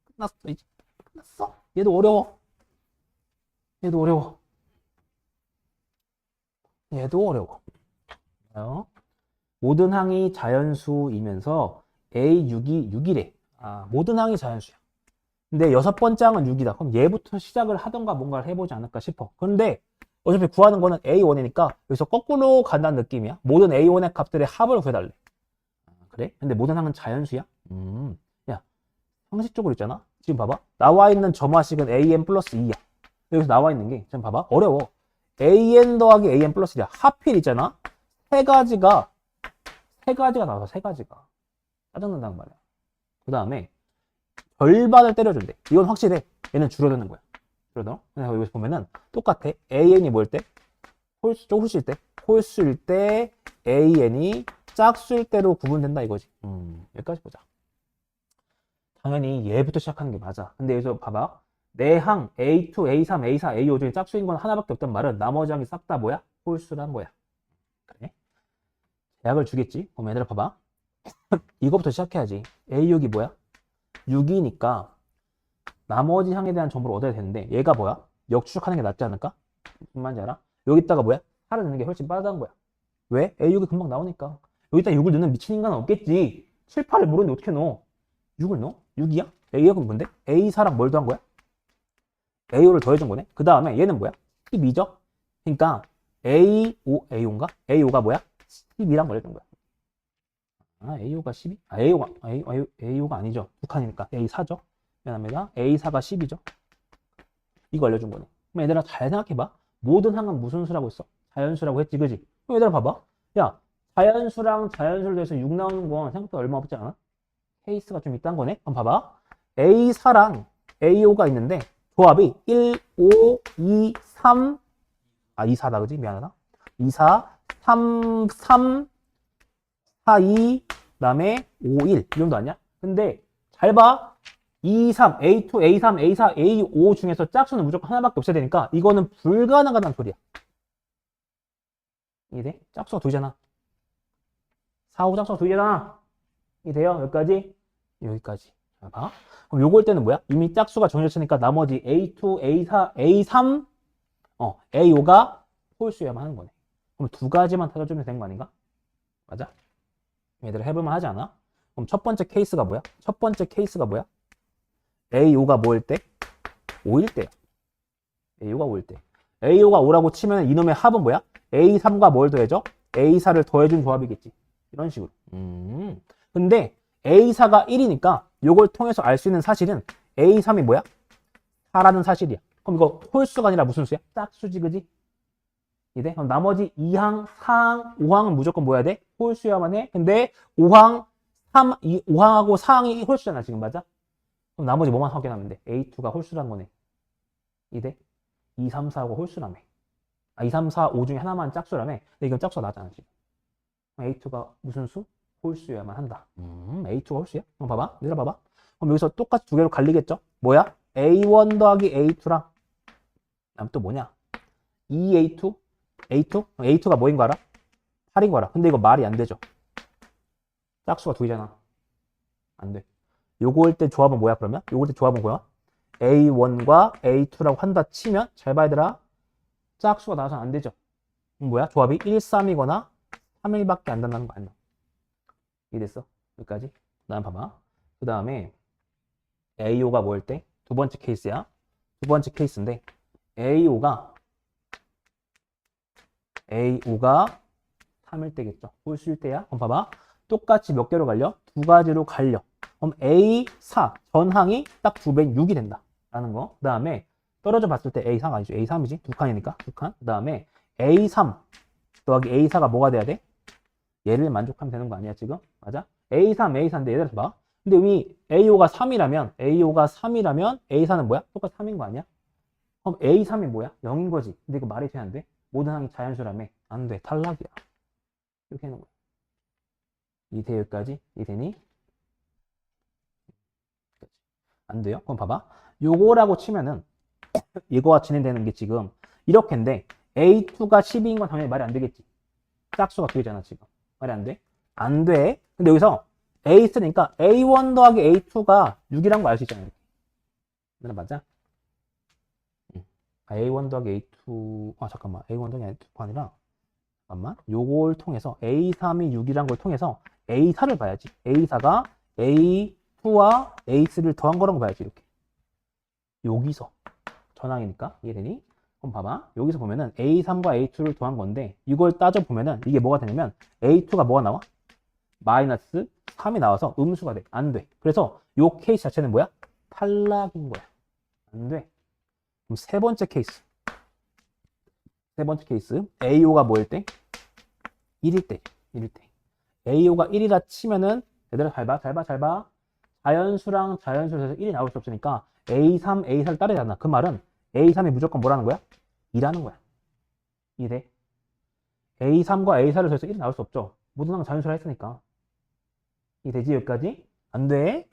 끝났어, 이제. 끝났어. 얘도 어려워. 얘도 어려워. 얘도 어려워. 모든 항이 자연수이면서 A6이 6이래. 아, 모든 항이 자연수야. 근데 여섯 번째 항은 6이다. 그럼 얘부터 시작을 하던가 뭔가를 해보지 않을까 싶어. 그런데 어차피 구하는 거는 A1이니까 여기서 거꾸로 간다는 느낌이야. 모든 A1의 값들의 합을 구해달래. 아, 그래? 근데 모든 항은 자연수야? 야, 상식적으로 있잖아. 지금 봐봐. 나와 있는 점화식은 AN 플러스 2야. 여기서 나와 있는 게 지금 봐봐. 어려워. AN 더하기 AN 플러스 1이야. 하필 있잖아. 세 가지가 나와서 세 가지가 짜증난단 말이야. 그 다음에 절반을 때려준대. 이건 확실해. 얘는 줄어드는 거야. 줄어들어? 그래서 여기서 보면은 똑같아. AN이 뭐일 때? 홀수일 때? 홀수일 때 AN이 짝수일 때로 구분된다 이거지. 여기까지 보자. 당연히 얘부터 시작하는 게 맞아. 근데 여기서 봐봐. 내 항 A2, A3, A4, A5 중에 짝수인 건 하나밖에 없단 말은 나머지 항이 싹 다 뭐야? 홀수란 거야. 그래? 대학을 주겠지? 그럼 얘들아 봐봐. 이거부터 시작해야지. A6이 뭐야? 6이니까 나머지 항에 대한 정보를 얻어야 되는데 얘가 뭐야? 역추적하는 게 낫지 않을까? 무슨 말인지 알아? 여기다가 뭐야? 8을 넣는 게 훨씬 빠르다는 거야. 왜? A6이 금방 나오니까. 여기다 6을 넣는 미친 인간은 없겠지. 7, 8을 모르는데 어떻게 넣어? 6을 넣어? 6이야? A가 뭔데? A4랑 뭘 더한 거야? A5를 더해준 거네? 그 다음에 얘는 뭐야? 12죠? 그러니까 A5인가? A5가 뭐야? 12랑 걸 해준 거야. 아, A5가 12? 아, A5가 아니죠. 북한이니까 A4죠. 미안합니다. A4가 10이죠. 이거 알려준 거네. 그럼 얘들아 잘 생각해봐. 모든 항은 무슨 수라고 했어? 자연수라고 했지, 그지? 그럼 얘들아 봐봐. 야, 자연수랑 자연수를 더해서 6 나오는 건 생각보다 얼마 없지 않아? 케이스가 좀 있다는 거네. 그럼 봐봐. A4랑 A5가 있는데 조합이 1, 5, 2, 3 아, 2, 4다, 그지? 미안하다. 2, 4, 3, 3, 4, 2, 그 다음에 5, 1. 이 정도 아니야? 근데 잘 봐. 2, 3, A2, A3, A4, A5 중에서 짝수는 무조건 하나밖에 없어야 되니까 이거는 불가능하다는 소리야. 이해돼? 짝수가 2잖아. 4, 5 짝수가 2잖아. 돼요? 여기까지? 여기까지. 자, 봐. 그럼 요걸 때는 뭐야? 이미 짝수가 정해졌으니까 나머지 A2, A4, A3, A5가 홀수여야만 하는 거네. 그럼 두 가지만 찾아주면 되는 거 아닌가? 맞아? 얘들아 해볼만 하지 않아? 그럼 첫 번째 케이스가 뭐야? 첫 번째 케이스가 뭐야? A5가 뭐일 때? 5일 때야. A5가 5일 때. A5가 5라고 치면 이놈의 합은 뭐야? A3과 뭘 더해줘? A4를 더해준 조합이겠지. 이런 식으로. 근데 A4가 1이니까 이걸 통해서 알 수 있는 사실은 A3이 뭐야? 4라는 사실이야. 그럼 이거 홀수가 아니라 무슨 수야? 짝수지, 그지? 이래? 그럼 나머지 2항, 4항, 5항은 무조건 뭐야 돼? 홀수야만 해. 근데 5항, 5항하고 4항이 홀수잖아, 지금 맞아? 그럼 나머지 뭐만 확인하면 돼? A2가 홀수란 거네. 이래? 2, 3, 4하고 홀수라며. 2, 3, 4, 5 중에 하나만 짝수라며. 근데 이건 짝수가 나잖아, 지금. A2가 무슨 수? 홀수여야만 한다. A2가 홀수야? 그럼 봐봐. 얘들아 봐봐. 그럼 여기서 똑같이 두 개로 갈리겠죠? 뭐야? A1 더하기 A2랑 그다음 또 뭐냐? 2A2? A2? A2가 뭐인 거 알아? 8인 거 알아. 근데 이거 말이 안 되죠. 짝수가 2이잖아. 안 돼. 요거 할 때 조합은 뭐야, 그러면? 요거 할 때 조합은 뭐야? A1과 A2라고 한다 치면, 잘 봐야 되라. 짝수가 나와서 안 되죠. 뭐야? 조합이 1, 3이거나 3일밖에 안 된다는 거 아니야? 이해됐어? 여기까지? 그 다음 봐봐. 그 다음에 A5가 뭐일 때? 두 번째 케이스야. 두 번째 케이스인데 A5가 3일 때겠죠. 홀수일 때야. 그럼 봐봐. 똑같이 몇 개로 갈려? 두 가지로 갈려. 그럼 A4 전항이 딱 2배인 6이 된다. 라는 거. 그 다음에 떨어져 봤을 때 A4가 아니죠. A3이지. 두 칸이니까. 두 칸. 그 다음에 A3 더하기 A4가 뭐가 돼야 돼? 얘를 만족하면 되는 거 아니야, 지금? 맞아? A3, A4인데 얘들아 봐. 근데 이미 A5가 3이라면 A4는 뭐야? 똑같이 3인 거 아니야? 그럼 A3이 뭐야? 0인 거지. 근데 이거 말이 돼, 안 돼? 모든 항이 자연수라며. 안 돼. 탈락이야. 이렇게 하는 거야. 이대 여기까지? 이대니? 안 돼요? 그럼 봐봐. 요거라고 치면은 이거와 진행되는 게 지금 이렇게인데 A2가 12인 건 당연히 말이 안 되겠지. 짝수가 2개잖아, 지금. 말이 안 돼? 안 돼. 근데 여기서 A3니까 A1 더하기 A2가 6이란 거 알 수 있잖아요. 맞아? A1 더하기 A2, 잠깐만. A1 더하기 A2가 아니라, 잠깐만. 요걸 통해서 A3이 6이란 걸 통해서 A4를 봐야지. A4가 A2와 A3를 더한 거라고 봐야지, 이렇게. 여기서. 전항이니까. 이해되니? 그럼 봐봐. 여기서 보면은 A3과 A2를 더한 건데, 이걸 따져보면은 이게 뭐가 되냐면, A2가 뭐가 나와? 마이너스 3이 나와서 음수가 돼. 안 돼. 그래서 요 케이스 자체는 뭐야? 탈락인 거야. 안 돼. 그럼 세 번째 케이스. 세 번째 케이스. A5가 뭐일 때? 1일 때. 1일 때. A5가 1이라 치면은, 얘들아 잘 봐, 잘 봐, 잘 봐. 자연수랑 자연수에서 1이 나올 수 없으니까 A3, A4를 따르잖아. 그 말은 A3이 무조건 뭐라는 거야? 2라는 거야. 이래. A3과 A4를 더해서 1이 나올 수 없죠. 모든 항 자연수라 했으니까. 이 되지 여기까지? 안 돼.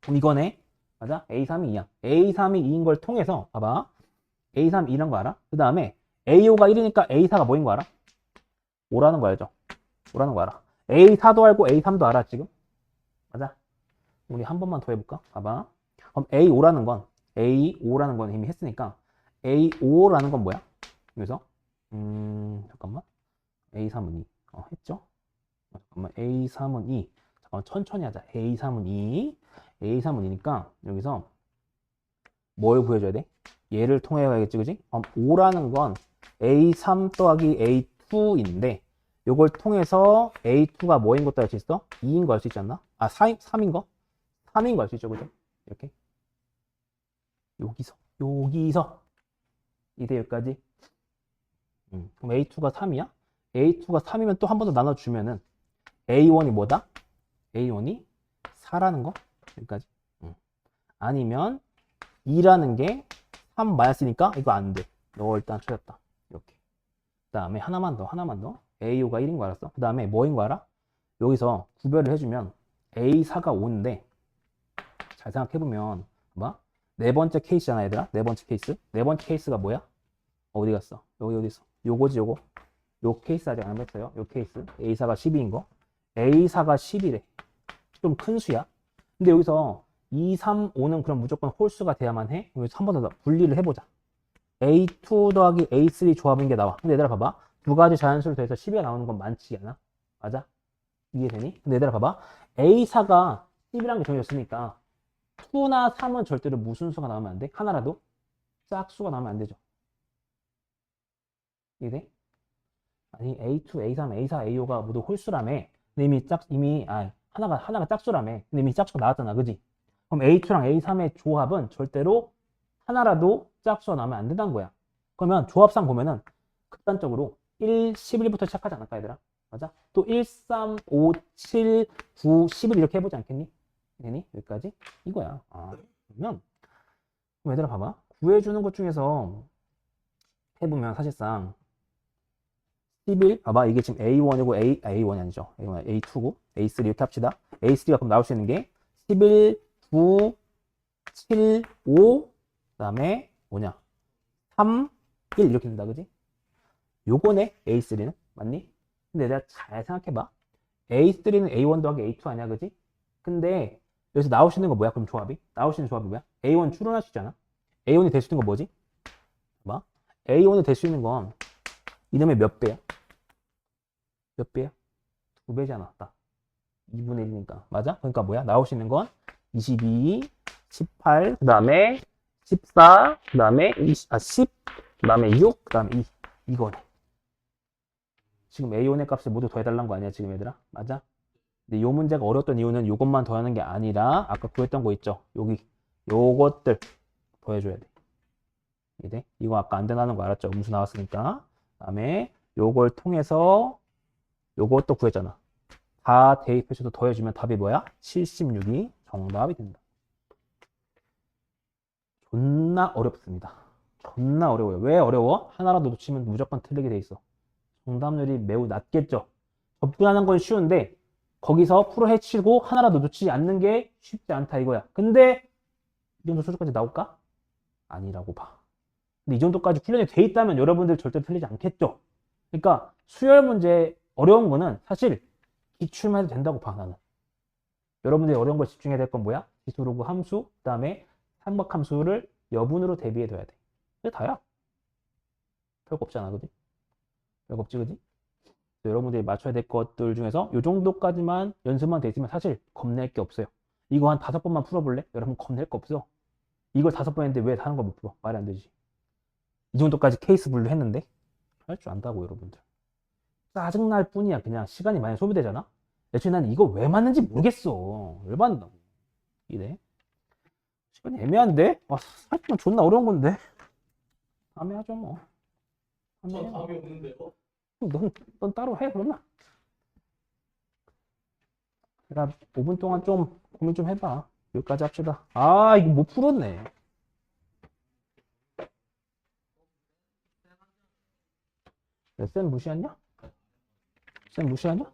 그럼 이거네. 맞아? A3이 2야. A3이 2인 걸 통해서 봐봐. A3 2란 거 알아? 그 다음에 A5가 1이니까 A4가 뭐인 거 알아? 5라는 거 알죠? 5라는 거 알아. A4도 알고 A3도 알아 지금? 맞아? 우리 한 번만 더 해볼까? 봐봐. 그럼 A5라는 건 이미 했으니까 A5라는 건 뭐야? 여기서 잠깐만. A3은 2. 했죠? 잠깐만. A3은 2. 잠깐만 천천히 하자. A3은 2. A3은 2니까 여기서 뭘 구해줘야 돼? 얘를 통해 가야겠지, 그지? 5라는 건 A3 더하기 A2인데 요걸 통해서 A2가 뭐인 것도 알 수 있어? 2인 거 알 수 있지 않나? 3인 거? 3인 거 알 수 있죠, 그죠? 이렇게. 여기서 이대 여기까지. 그럼 A2가 3이야? A2가 3이면 또 한 번 더 나눠주면은 A1이 뭐다? A1이 4라는 거? 여기까지. 아니면 2라는 게 3 마이너스니까 이거 안 돼. 너 일단 틀렸다. 이렇게. 그 다음에 하나만 더. A5가 1인 거 알았어? 그 다음에 뭐인 거 알아? 여기서 구별을 해주면 A4가 5인데 잘 생각해보면 뭐? 네 번째 케이스잖아, 얘들아. 네 번째 케이스. 네 번째 케이스가 뭐야? 어디 갔어? 여기 어디 있어? 요거지, 요거. 요 케이스 아직 안 했어요. 요 케이스. A4가 12인 거. A4가 10이래. 좀 큰 수야. 근데 여기서 2, 3, 5는 그럼 무조건 홀수가 돼야만 해. 여기서 한 번 더 분리를 해보자. A2 더하기 A3 조합인 게 나와. 근데 얘들아 봐봐. 두 가지 자연수를 더해서 12가 나오는 건 많지 않아? 맞아? 이해되니? 근데 얘들아 봐봐. A4가 10이라는 게 정해졌으니까 2나 3은 절대로 무슨 수가 나오면 안 돼? 하나라도 짝수가 나오면 안 되죠. 이해돼? 아니 A2, A3, A4, A5가 모두 홀수라며. 근데 하나가 짝수라며. 근데 이미 짝수가 나왔잖아, 그지? 그럼 A2랑 A3의 조합은 절대로 하나라도 짝수가 나오면 안 된다는 거야. 그러면 조합상 보면은 극단적으로 1, 11부터 시작하지 않을까, 얘들아? 맞아? 또 1, 3, 5, 7, 9, 11 이렇게 해보지 않겠니? 되니? 여기까지? 이거야. 그러면 얘들아 봐봐. 구해주는 것 중에서 해보면 사실상 11, 봐봐. 이게 지금 A1이고 A1이 아니죠. A2고 A3 이렇게 합시다. A3가 그럼 나올 수 있는 게 11, 9, 7, 5, 그 다음에 뭐냐? 3, 1 이렇게 된다. 그지? 요거네. A3는. 맞니? 근데 내가 잘 생각해봐. A3는 A1 더하기 A2 아니야. 그지? 근데 여기서 나올 수 있는 거 뭐야? 그럼 조합이? 나올 수 있는 조합이 뭐야? A1 추론할 수 있잖아. A1이 될 수 있는 거 뭐지? 봐봐. A1이 될 수 있는 건 이놈의 몇 배야? 몇 배야? 2배지 않았다. 2분의 1이니까. 맞아? 그러니까 뭐야? 나올 수 있는 건 22, 18, 그 다음에 14, 그 다음에 10, 그 다음에 6, 그 다음에 2. 이거네. 지금 A1의 값을 모두 더해달라는 거 아니야, 지금 얘들아? 맞아? 근데 이 문제가 어려웠던 이유는 이것만 더하는 게 아니라 아까 구했던 거 있죠? 여기 요것들 더해줘야 돼. 이게 이거 아까 안 된다는 거 알았죠? 음수 나왔으니까. 그 다음에 요걸 통해서 요것도 구했잖아. 다 대입해서도 더해주면 답이 뭐야? 76이 정답이 된다. 존나 어렵습니다. 존나 어려워요. 왜 어려워? 하나라도 놓치면 무조건 틀리게 돼 있어. 정답률이 매우 낮겠죠. 접근하는 건 쉬운데 거기서 풀어 헤치고 하나라도 놓치지 않는 게 쉽지 않다 이거야. 근데 이 정도 수준까지 나올까? 아니라고 봐. 근데 이 정도까지 훈련이 돼 있다면 여러분들 절대 틀리지 않겠죠. 그러니까 수열 문제 어려운 거는 사실 기출만 해도 된다고 봐 나는. 여러분들이 어려운 걸 집중해야 될 건 뭐야? 지수로그 함수, 그 다음에 삼각함수를 여분으로 대비해둬야 돼. 그게 다야. 별거 없잖아, 그지? 별거 없지, 그지? 여러분들이 맞춰야 될 것들 중에서 이 정도까지만 연습만 돼 있으면 사실 겁낼 게 없어요. 이거 한 5번만 풀어볼래? 여러분 겁낼 거 없어. 이걸 5번 했는데 왜 다른 거 못 풀어? 말이 안 되지. 이 정도까지 케이스 분류했는데 할 줄 안다고 여러분들. 짜증날 뿐이야. 그냥 시간이 많이 소비되잖아. 애초에 난 이거 왜 맞는지 모르겠어. 왜 맞는다고. 이래. 시간이 애매한데? 살짝 존나 어려운 건데. 다음에 하죠 뭐. 다음에 저 답이 없는데요? 넌 따로 해 그러면. 내가 5분 동안 좀 고민 좀 해봐. 여기까지 합시다. 이거 못 풀었네. 쌤 무시했냐? 쌤 무시하냐?